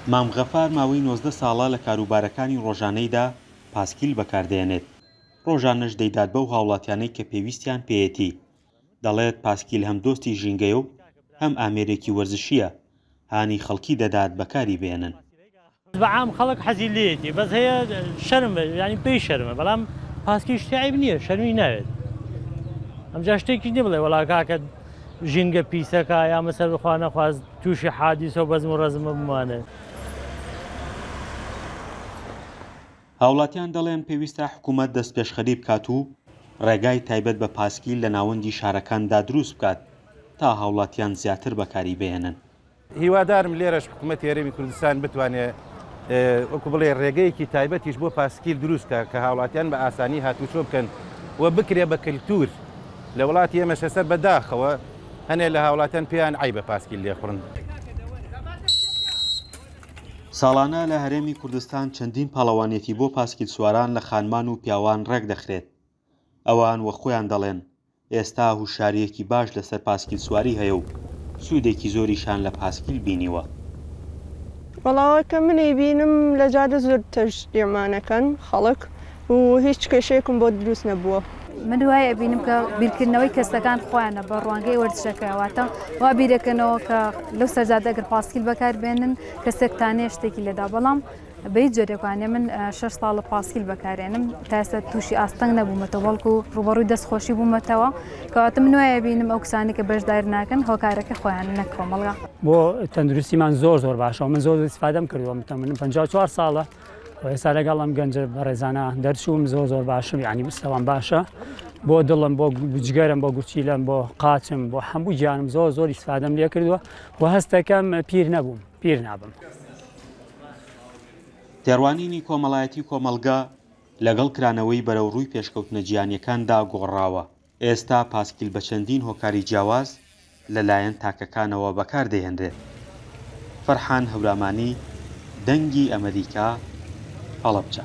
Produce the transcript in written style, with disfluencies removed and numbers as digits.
مام غەفار ماوەی 19 ساڵە لە کاروبارەکانی ڕۆژانەیدا پاسکیل بەکاردێنێت. ڕۆژانەش دەیدات بەو هاوڵاتیانەی کە پێویستیان پێیەتی. دەڵێت پاسکیل هەم دۆستی ژینگەیە و هەم ئامێرێکی وەرزشیە، هانی خەڵکی دەدات بەکاری بێنن. بەعام خەڵک حەزی لێتی بەس هەیە شەرمە، ینی پێی شەرمە، بەڵام پاسکی شتی عیب نییە، شەرمی ناوێت. ئەمجا شتێکی نییە بڵێ وەڵا کاکە ژینگە پیسەکە یا مەسەر بخوا نەخواست تووشی حادیسە و بەزم و ڕەزمە بمانێت. هاوڵاتیان دەڵێن پێویستە حکوومەت دەست پێشخەری بکات و ڕێگای تایبەت بە پاسکیل لە ناوەندی شارەکاندا دروست بکات تا هاوڵاتیان زیاتر بەکاری بێنن. هیوادارم لێرەش حکوومەت هێرەمی کوردستان بتوانێت وەکو بڵێ ڕێگەیەکی تایبەتیش بۆ پاسکیل دروستکە کە هاوڵاتیان بە ئاسانی هاتوچۆ بکەن و بکرێ بە کەلتور. لە وڵاتی ئێمە شەسەر بەداخەوە هەنێ لە هاوڵاتیان پێیان عیبە پاسکیل لێخوڕن. ساڵانە لە هەرێمی کوردستان چەندین پاڵەوانێتی بۆ پاسکیل سواران لە خانمان و پیاوان ڕێک دەخرێت. ئەوان وە خۆیان دەڵێن ئێستا هوشاریەکی باش لەسەر پاسکیل سواری هەیە و سوودێکی زۆریشان لە پاسکیل بینیوە. وەڵاوەکە منی بینم لە جادە زۆر تەشتێمانەکەن خەڵک و هیچ کێشەیەکم بۆ دروست نەبووە. من دوای ئەبینم کە بیرکردنەوەی کەسەکان خۆیانە بە ڕوانگەی وەرزشەکەواتە وا بیرەکەنەوە کە لەو سەرجادە ئەگەر پاسکیل بەکاربێنن کەسێک تانێ شتێکی لێدا، بەڵام بەی جۆرێکوانێ من 6 ساڵە پاسکیل بەکارێنم تا ئێستا تووشی ئاستەنگ نەبوومەتەوە، بەڵکو ڕوبەڕووی دەستخۆشی بوومەتەوە کەواتە من وایە بینم ئەو کسانی کە بەشدار ناکەن هۆکارەکە خۆیان نەکۆمەڵگا. بۆ تەندروستیمان زۆر باشەوە، من زۆر استفادەم کردووە، من 54 ساڵە ئێستا لەگەڵ ئەم گەنجە بەڕێزانە دەرچووم، زۆر باشم، یعنی مستەوام باشە، بۆ دڵم، بۆ جگەرم، بۆ گوچیلم، بۆ قاچم، بۆ هەموو گیانم زۆر استفادەم لێ کردووە و هەستەکەم پیر نەبووم، پیر نابم. تێڕوانینی کۆمەڵایەتی کۆمەلگا لەگەڵ کرانەوەی بەرەو ڕووی پێشکەوتنە گیانیەکاندا گۆڕاوە. ئێستا پاسکیل بە چەندین هۆکاری جیاواز لەلایەن تاکەکانەوە بەکاردەهێنرێت. فەرحان هەورامانی، دەنگی ئەمریکا، هەڵەبجە.